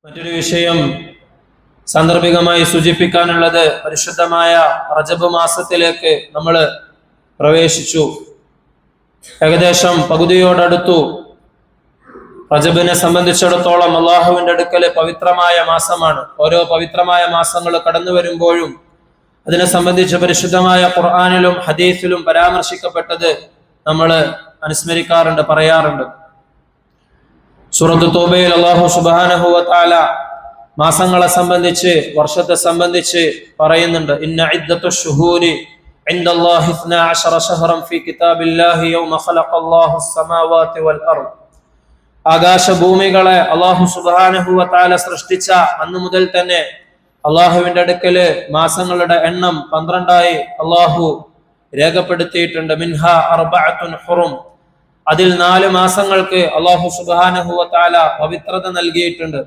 മറ്റൊരു വിഷയം സാന്ദർഭികമായി സൂചിപ്പിക്കാനുള്ളത്, പരിശുദ്ധമായ റജബ് മാസത്തിലേക്ക് നമ്മൾ പ്രവേശിച്ചു. ഏകദേശം പകുതിയോടടുത്തു. റജബിനെ സംബന്ധിച്ചിടത്തോളം അള്ളാഹുവിന്റെ അടുക്കൽ പവിത്രമായ മാസമാണ്. ഓരോ പവിത്രമായ മാസങ്ങൾ കടന്നു വരുമ്പോഴും അതിനെ സംബന്ധിച്ച് പരിശുദ്ധമായ ഖുർആനിലും ഹദീസിലും പരാമർശിക്കപ്പെട്ടത് നമ്മൾ അനുസ്മരിക്കാറുണ്ട്, പറയാറുണ്ട്. സൂറത്ത് തൗബയിൽ അല്ലാഹു സുബ്ഹാനഹു വ തആല മാസങ്ങളെ സംബന്ധിച്ച്, വർഷത്തെ സംബന്ധിച്ച് പറയുന്നുണ്ട്. ഇന്ന ഇദ്ദത്തുശ് ശുഹൂരി ഇൻദല്ലാഹി 12 ശഹറൻ ഫീ കിതാബില്ലാഹി യൗമ ഖലഖല്ലാഹുസ് സമാവാതി വൽ അർദ്. ആകാശഭൂമികളെ അല്ലാഹു സുബ്ഹാനഹു വ തആല സൃഷ്ടിച്ച അന്ന് മുതൽ തന്നെ അള്ളാഹുവിന്റെ അടുക്കല് മാസങ്ങളുടെ എണ്ണം 12 അള്ളാഹു രേഖപ്പെടുത്തിയിട്ടുണ്ട്. മിൻഹ അർബഅത്തുൻ ഹുറും. അതിൽ 4 മാസങ്ങൾക്ക് അള്ളാഹു സുബ്ഹാനഹു വ തആല പവിത്രത നൽകിയിട്ടുണ്ട്.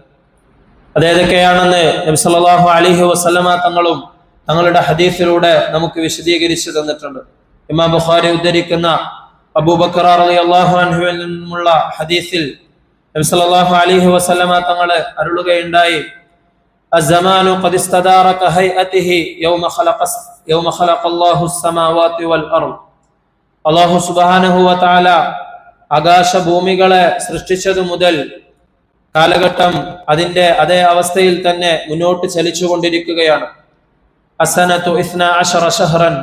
അതേതൊക്കെയാണെന്ന് നബി സല്ലല്ലാഹു അലൈഹി വസല്ലമ തങ്ങളും തങ്ങളുടെ ഹദീസിലൂടെ നമുക്ക് വിശദീകരിച്ചു തന്നിട്ടുണ്ട്. ഇമാം ബുഖാരി ഉദ്ധരിക്കുന്ന അബൂബക്കർ റളിയല്ലാഹു അൻഹുവിൽ നിന്നുള്ള ഹദീസിൽ നബി സല്ലല്ലാഹു അലൈഹി വസല്ലമ തങ്ങൾ അരുളുകയുണ്ടായി, അസ്സമാനു ഖദ് ഇസ്തദാറ കഹൈഅതിഹി യൗമ ഖലഖല്ലാഹുസ് സമാവാതി വൽ അർദ്. അല്ലാഹു സുബ്ഹാനഹു വ തആല ആകാശഭൂമികളെ സൃഷ്ടിച്ചതു മുതൽ കാലഘട്ടം അതിന്റെ അതേ അവസ്ഥയിൽ തന്നെ മുന്നോട്ട് ചലിച്ചുകൊണ്ടിരിക്കുകയാണ്. അസനതു 12 ശഹറൻ.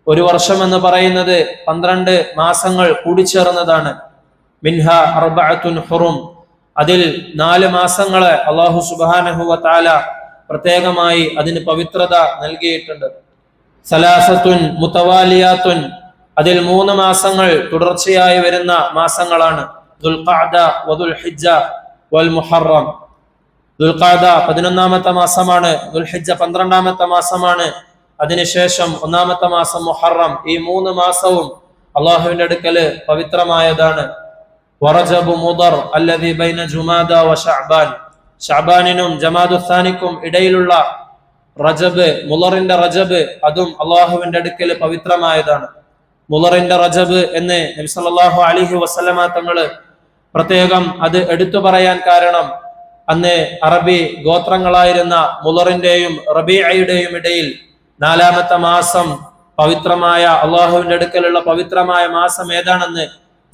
ഒരു വർഷം എന്ന് പറയുന്നത് 12 മാസങ്ങൾ കൂടിച്ചേർന്നതാണ്. മിൻഹ അർബഅത്തുൻ ഹുറും. അതിൽ 4 മാസങ്ങളെ അല്ലാഹു സുബ്ഹാനഹു വ തആല പ്രത്യേകമായി അതിന് പവിത്രത നൽകിയിട്ടുണ്ട്. സലാസത്തുൻ മുതവാലിയാത്തുൻ. അതിൽ 3 മാസങ്ങൾ തുടർച്ചയായി വരുന്ന മാസങ്ങളാണ്. ദുൽഖഅദ വദുൽഹിജ്ജ വൽ മുഹറം. ദുൽഖഅദ 11ാമത്തെ മാസമാണ്, ദുൽഹിജ്ജ 12ാമത്തെ മാസമാണ്, അതിനുശേഷം 1ാമത്തെ മാസം മുഹറം. ഈ 3 മാസവും അള്ളാഹുവിന്റെ അടുക്കല് പവിത്രമായതാണ്. വറജബു മുദർ അല്ലദീ ബൈന ജുമാദ വ ശഅബാൻ. ശഅബാനിനും ജമാദുസ്സാനിക്കും ഇടയിലുള്ള റജബ്, മുളറിന്റെ റജബ്, അതും അള്ളാഹുവിന്റെ അടുക്കല് പവിത്രമായതാണ്. മുളറിന്റെ റജബ് എന്ന് നബി സല്ലല്ലാഹു അലൈഹി വസല്ലമ തങ്ങള് പ്രത്യേകം അത് എടുത്തു പറയാൻ കാരണം, അന്ന് അറബി ഗോത്രങ്ങളായിരുന്ന മുളറിന്റെയും റബീഅയുടെയും ഇടയിൽ 4ാമത്തെ മാസം പവിത്രമായ അള്ളാഹുവിന്റെ അടുക്കലുള്ള പവിത്രമായ മാസം ഏതാണെന്ന്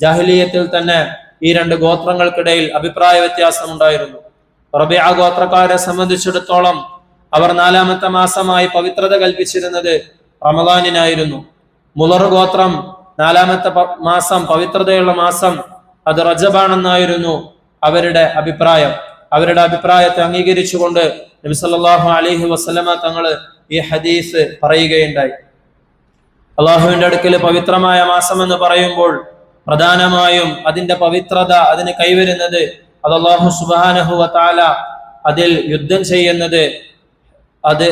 ജാഹിലിയത്തിൽ തന്നെ ഈ 2 ഗോത്രങ്ങൾക്കിടയിൽ അഭിപ്രായ വ്യത്യാസം ഉണ്ടായിരുന്നു. റബീഅ ഗോത്രക്കാരെ സംബന്ധിച്ചിടത്തോളം അവർ 4ാമത്തെ മാസമായി പവിത്രത കൽപ്പിച്ചിരുന്നത് റമദാനിനായിരുന്നു. മുളർ ഗോത്രം 4ാമത്തെ മാസം, പവിത്രതയുള്ള മാസം, അത് റജബാണെന്നായിരുന്നു അവരുടെ അഭിപ്രായം. അവരുടെ അഭിപ്രായത്തെ അംഗീകരിച്ചുകൊണ്ട് നബി സല്ലല്ലാഹു അലൈഹി വസല്ലമ തങ്ങള് ഈ ഹദീസ് പറയുകയുണ്ടായി. അള്ളാഹുവിന്റെ അടുക്കൽ പവിത്രമായ മാസം എന്ന് പറയുമ്പോൾ പ്രധാനമായും അതിന്റെ പവിത്രത, അതിന് കൈവരുന്നത്, അത് അല്ലാഹു സുബ്ഹാനഹു വ തആല അതിൽ യുദ്ധം ചെയ്യുന്നത് അത്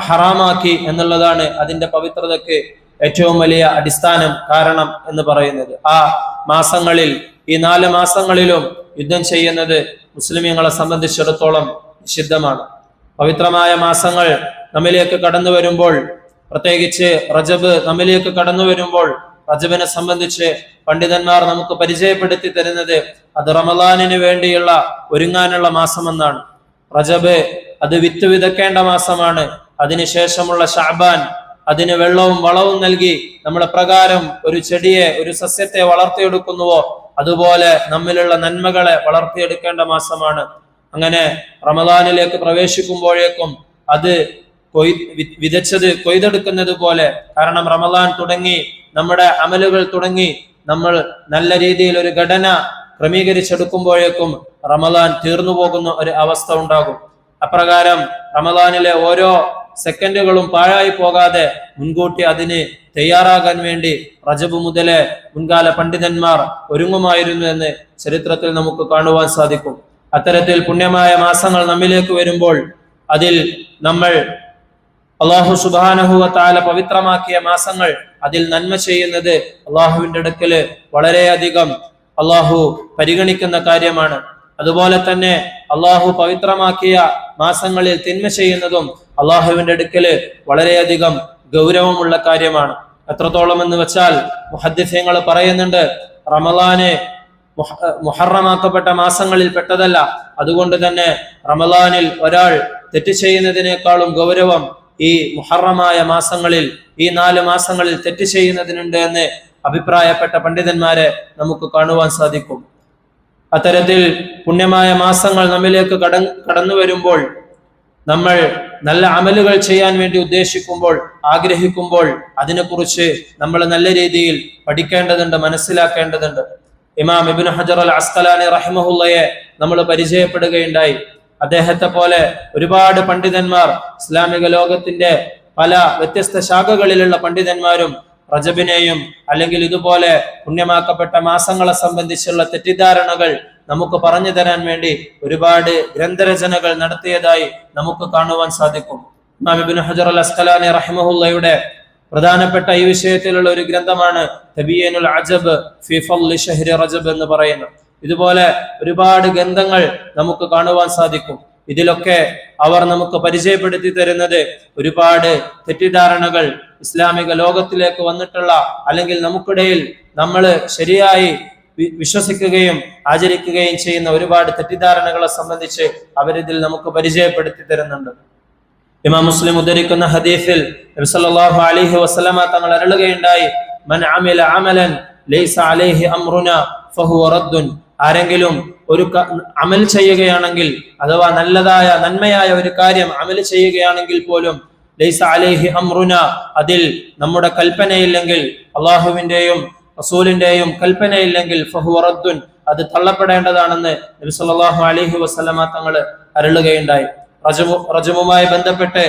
ഹറാമാക്കി എന്നുള്ളതാണ് അതിന്റെ പവിത്രതയ്ക്ക് ഏറ്റവും വലിയ അടിസ്ഥാനം, കാരണം എന്ന് പറയുന്നത്. ആ മാസങ്ങളിൽ, ഈ 4 മാസങ്ങളിലും യുദ്ധം ചെയ്യുന്നത് മുസ്ലിമീങ്ങളെ സംബന്ധിച്ചിടത്തോളം നിഷിദ്ധമാണ്. പവിത്രമായ മാസങ്ങൾ നമ്മിലേക്ക് കടന്നു വരുമ്പോൾ, പ്രത്യേകിച്ച് റജബ് നമ്മിലേക്ക് കടന്നു വരുമ്പോൾ, റജബിനെ സംബന്ധിച്ച് പണ്ഡിതന്മാർ നമുക്ക് പരിചയപ്പെടുത്തി തരുന്നത് അത് റമദാനിന് വേണ്ടിയുള്ള ഒരുങ്ങാനുള്ള മാസമെന്നാണ്. റജബ് അത് വിത്ത് വിതക്കേണ്ട മാസമാണ്. അതിനുശേഷമുള്ള ശഅബാൻ അതിന് വെള്ളവും വളവും നൽകി നമ്മൾ പ്രകാരം ഒരു ചെടിയെ, ഒരു സസ്യത്തെ വളർത്തിയെടുക്കുന്നുവോ അതുപോലെ നമ്മിലുള്ള നന്മകളെ വളർത്തിയെടുക്കേണ്ട മാസമാണ്. അങ്ങനെ റമദാനിലേക്ക് പ്രവേശിക്കുമ്പോഴേക്കും അത് വിതച്ചത് കൊയ്തെടുക്കുന്നത് പോലെ, കാരണം റമദാൻ തുടങ്ങി, നമ്മുടെ അമലുകൾ തുടങ്ങി, നമ്മൾ നല്ല രീതിയിൽ ഒരു ഘടന ക്രമീകരിച്ചെടുക്കുമ്പോഴേക്കും റമദാൻ തീർന്നു പോകുന്ന ഒരു അവസ്ഥ ഉണ്ടാകും. അപ്രകാരം റമദാനിലെ ഓരോ സെക്കൻഡുകളും പാഴായി പോകാതെ മുൻകൂട്ടി അതിന് തയ്യാറാകാൻ വേണ്ടി റജബ് മുതലേ മുൻകാല പണ്ഡിതന്മാർ ഒരുങ്ങുമായിരുന്നു എന്ന് ചരിത്രത്തിൽ നമുക്ക് കാണുവാൻ സാധിക്കും. അത്തരത്തിൽ പുണ്യമായ മാസങ്ങൾ നമ്മിലേക്ക് വരുമ്പോൾ അതിൽ നമ്മൾ അല്ലാഹു സുബ്ഹാനഹു വ തആല പവിത്രമാക്കിയ മാസങ്ങൾ, അതിൽ നന്മ ചെയ്യുന്നത് അള്ളാഹുവിന്റെ അടുക്കല് വളരെയധികം അള്ളാഹു പരിഗണിക്കുന്ന കാര്യമാണ്. അതുപോലെ തന്നെ അള്ളാഹു പവിത്രമാക്കിയ മാസങ്ങളിൽ തിന്മ ചെയ്യുന്നതും അള്ളാഹുവിന്റെ അടുക്കല് വളരെയധികം ഗൗരവമുള്ള കാര്യമാണ്. എത്രത്തോളം എന്ന് വെച്ചാൽ മുഹദ്ദിസീങ്ങൾ പറയുന്നുണ്ട്, റമളാന് മുഹറമാക്കപ്പെട്ട മാസങ്ങളിൽ പെട്ടതല്ല. അതുകൊണ്ട് തന്നെ റമദാനിൽ ഒരാൾ തെറ്റ് ചെയ്യുന്നതിനേക്കാളും ഗൗരവം ഈ മുഹറമായ മാസങ്ങളിൽ, ഈ 4 മാസങ്ങളിൽ തെറ്റ് ചെയ്യുന്നതിനുണ്ട് എന്ന് അഭിപ്രായപ്പെട്ട പണ്ഡിതന്മാരെ നമുക്ക് കാണുവാൻ സാധിക്കും. അത്തരത്തിൽ പുണ്യമായ മാസങ്ങൾ നമ്മിലേക്ക് കടന്നു വരുമ്പോൾ, നമ്മൾ നല്ല അമലുകൾ ചെയ്യാൻ വേണ്ടി ഉദ്ദേശിക്കുമ്പോൾ, ആഗ്രഹിക്കുമ്പോൾ അതിനെക്കുറിച്ച് നമ്മൾ നല്ല രീതിയിൽ പഠിക്കേണ്ടതുണ്ട്, മനസ്സിലാക്കേണ്ടതുണ്ട്. ഇമാം ഇബ്നു ഹജർ അൽ അസ്ഖലാനി റഹിമഹുള്ളയെ നമ്മൾ പരിചയപ്പെടുകയുണ്ടായി. അദ്ദേഹത്തെ പോലെ ഒരുപാട് പണ്ഡിതന്മാർ, ഇസ്ലാമിക ലോകത്തിന്റെ പല വ്യത്യസ്ത ശാഖകളിലുള്ള പണ്ഡിതന്മാരും റജബിനെയും അല്ലെങ്കിൽ ഇതുപോലെ പുണ്യമാക്കപ്പെട്ട മാസങ്ങളെ സംബന്ധിച്ചുള്ള തെറ്റിദ്ധാരണകൾ നമുക്ക് പറഞ്ഞു തരാൻ വേണ്ടി ഒരുപാട് ഗ്രന്ഥരചനകൾ നടത്തിയതായി നമുക്ക് കാണുവാൻ സാധിക്കും. ഇമാം ഇബ്നു ഹജർ അൽ അസ്ഖലാനി റഹിമഹുള്ളയുടെ പ്രധാനപ്പെട്ട ഈ വിഷയത്തിലുള്ള ഒരു ഗ്രന്ഥമാണ് തബീനുൽ അജബ് ഫി ഫളി ശഹ്രി റജബ് എന്ന് പറയുന്നത്. ഇതുപോലെ ഒരുപാട് ഗ്രന്ഥങ്ങൾ നമുക്ക് കാണുവാൻ സാധിക്കും. ഇതിലൊക്കെ അവർ നമുക്ക് പരിചയപ്പെടുത്തി തരുന്നത് ഒരുപാട് തെറ്റിദ്ധാരണകൾ, ഇസ്ലാമിക ലോകത്തിലേക്ക് വന്നിട്ടുള്ള അല്ലെങ്കിൽ നമുക്കിടയിൽ നമ്മൾ ശരിയായി വിശ്വസിക്കുകയും ആചരിക്കുകയും ചെയ്യുന്ന ഒരുപാട് തെറ്റിദ്ധാരണകളെ സംബന്ധിച്ച് അവരിതിൽ നമുക്ക് പരിചയപ്പെടുത്തി തരുന്നുണ്ട്. ഇമാം മുസ്ലിം ഉദ്ധരിക്കുന്ന ഹദീസിൽ നബി സല്ലല്ലാഹു അലൈഹി വസല്ലമ തങ്ങൾ അരുളുകയുണ്ടായി, മൻ അമില അമലൻ ലൈസ അലൈഹി അംറുന ഫഹുവ റദ്ദുൻ. ആരെങ്കിലും ഒരു അമൽ ചെയ്യുകയാണെങ്കിൽ, അഥവാ നന്മയായ ഒരു കാര്യം അമൽ ചെയ്യുകയാണെങ്കിൽ പോലും ലൈസ അലൈഹി അംറുന, അതിൽ നമ്മുടെ കൽപ്പനയില്ലെങ്കിൽ, അള്ളാഹുവിന്റെയും റസൂലിന്റെയും കൽപ്പനയില്ലെങ്കിൽ ഫഹുവ റദ്ദുൻ, അത് തള്ളപ്പെടേണ്ടതാണെന്ന് നബി സല്ലല്ലാഹു അലൈഹി വസല്ലമ തങ്ങൾ അരുളുകയുണ്ടായി. റജമുമായി ബന്ധപ്പെട്ട്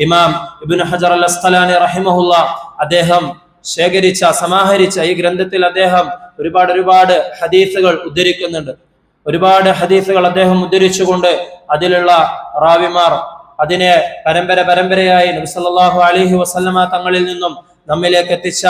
ഇമാം ഇബ്നു ഹജർ അൽ അസ്ഖലാനി റഹിമഹുള്ള അദ്ദേഹം സമാഹരിച്ച ഈ ഗ്രന്ഥത്തിൽ അദ്ദേഹം ഒരുപാട് ഹദീസുകൾ ഉദ്ധരിക്കുന്നുണ്ട്. ഒരുപാട് ഹദീസുകൾ അദ്ദേഹം ഉദ്ധരിച്ചുകൊണ്ട് അതിലുള്ള റാവിമാർ അതിനെ പരമ്പരയായി നബി സല്ലല്ലാഹു അലൈഹി വസല്ലമ തങ്ങളിൽ നിന്നും നമ്മിലേക്ക് എത്തിച്ച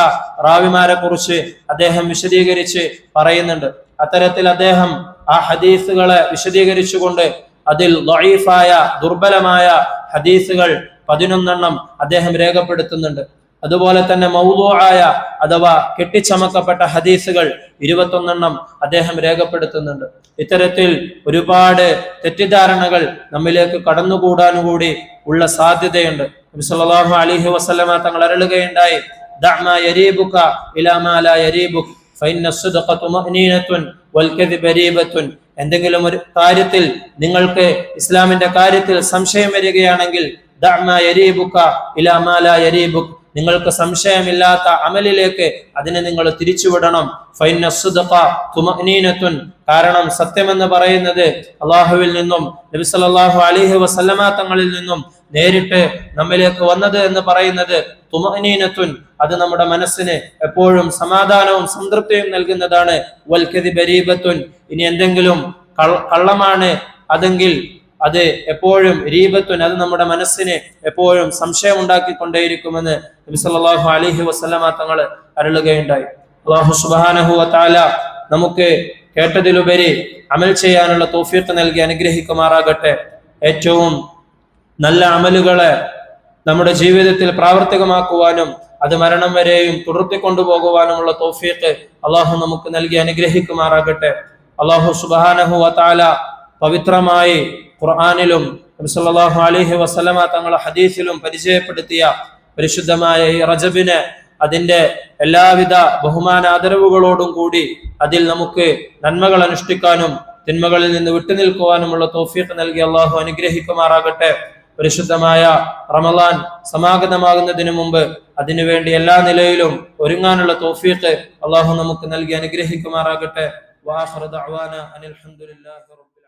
റാവിമാരെ കുറിച്ച് അദ്ദേഹം വിശദീകരിച്ച് പറയുന്നുണ്ട്. അത്തരത്തിൽ അദ്ദേഹം ആ ഹദീസുകളെ വിശദീകരിച്ചുകൊണ്ട് അതിൽ ദഈഫായ, ദുർബലമായ ഹദീസുകൾ 11 അദ്ദേഹം രേഖപ്പെടുത്തുന്നുണ്ട്. അതുപോലെ തന്നെ മൗദൂആയ അഥവാ കെട്ടിച്ചമക്കപ്പെട്ട ഹദീസുകൾ 21 അദ്ദേഹം രേഖപ്പെടുത്തുന്നുണ്ട്. ഇത്തരത്തിൽ ഒരുപാട് തെറ്റിദ്ധാരണകൾ നമ്മിലേക്ക് കടന്നുകൂടാനുകൂടി ഉള്ള സാധ്യതയുണ്ട്. നബി സല്ലല്ലാഹു അലൈഹി വസല്ലമ തങ്ങൾ അരുളുകയുണ്ടായി, ദഅ്മാ യരീബുക ഇലാ മാ ലാ യരീബുക ഫഇന്ന അസ്സദഖ തുമഅനീനത്തുൻ വൽ കദിബരീബത്തുൻ. എന്തെങ്കിലും ഒരു കാര്യത്തിൽ നിങ്ങൾക്ക് ഇസ്ലാമിന്റെ കാര്യത്തിൽ സംശയം വരികയാണെങ്കിൽ, ദഅ്മാ യരീബുക ഇലാ മാ ലാ യരീബുക, നിങ്ങൾക്ക് സംശയമില്ലാത്ത അമലിലേക്ക് അതിനെ നിങ്ങൾ തിരിച്ചുവിടണം. ഫഇന്ന അസ്സദഖ തുമഅനീനത്തുൻ, കാരണം സത്യമെന്ന് പറയുന്നത് അല്ലാഹുവിൽ നിന്നും നബി സല്ലല്ലാഹു അലൈഹി വസല്ലമ തങ്ങളിൽ നിന്നും നേരിട്ട് നമ്മിലേക്ക് വന്നത് എന്ന് പറയുന്നത് തുമഅനീനത്തുൻ, അത് നമ്മുടെ മനസ്സിന് എപ്പോഴും സമാധാനവും സംതൃപ്തിയും നൽകുന്നതാണ്. വൽ കദിബരീബത്തുൻ, ഇനി എന്തെങ്കിലും കള്ളമാണ് അതെങ്കിൽ അത് എപ്പോഴും രീബത്തുൻ, അത് നമ്മുടെ മനസ്സിന് എപ്പോഴും സംശയം ഉണ്ടാക്കിക്കൊണ്ടേയിരിക്കുമെന്ന് നബി സല്ലല്ലാഹു അലൈഹി വസല്ലമ തങ്ങൾ അരുളുകയുണ്ടായി. അല്ലാഹു സുബ്ഹാനഹു വ തആല നമുക്ക് കേട്ടതിലുപരി അമൽ ചെയ്യാനുള്ള തൗഫീഖ് നൽകി അനുഗ്രഹിക്കുമാറാകട്ടെ. ഏറ്റവും നല്ല അമലുകളെ നമ്മുടെ ജീവിതത്തിൽ പ്രാവർത്തികമാക്കുവാനും അത് മരണം വരെയും തുടർത്തിക്കൊണ്ടുപോകുവാനുമുള്ള തൗഫീഖ് അല്ലാഹു നമുക്ക് നൽകി അനുഗ്രഹിക്കുമാറാകട്ടെ. അല്ലാഹു സുബ്ഹാനഹു വ തആല പവിത്രമായി ഖുർആനിലും നബി സല്ലല്ലാഹു അലൈഹി വസല്ലമ തങ്ങളുടെ ഹദീസിലും പരിചയപ്പെടുത്തിയ പരിശുദ്ധമായ ഈ റജബിനെ അതിന്റെ എല്ലാവിധ ബഹുമാനാദരവുകളോടും കൂടി അതിൽ നമുക്ക് നന്മകൾ അനുഷ്ഠിക്കാനും തിന്മകളിൽ നിന്ന് വിട്ടുനിൽക്കുവാനുമുള്ള തൗഫീഖ് നൽകി അല്ലാഹു അനുഗ്രഹിക്കുമാറാകട്ടെ. പരിശുദ്ധമായ റമളാൻ സമാഗതമാകുന്നതിന് മുമ്പ് അതിനുവേണ്ടി എല്ലാ നിലയിലും ഒരുങ്ങാനുള്ള തൗഫീഖ് അല്ലാഹു നമുക്ക് നൽകി അനുഗ്രഹിക്കുമാറാകട്ടെ. വആഖിറു ദഅ്വാനാ അനിൽ ഹംദുലില്ലാഹി റബ്ബിൽ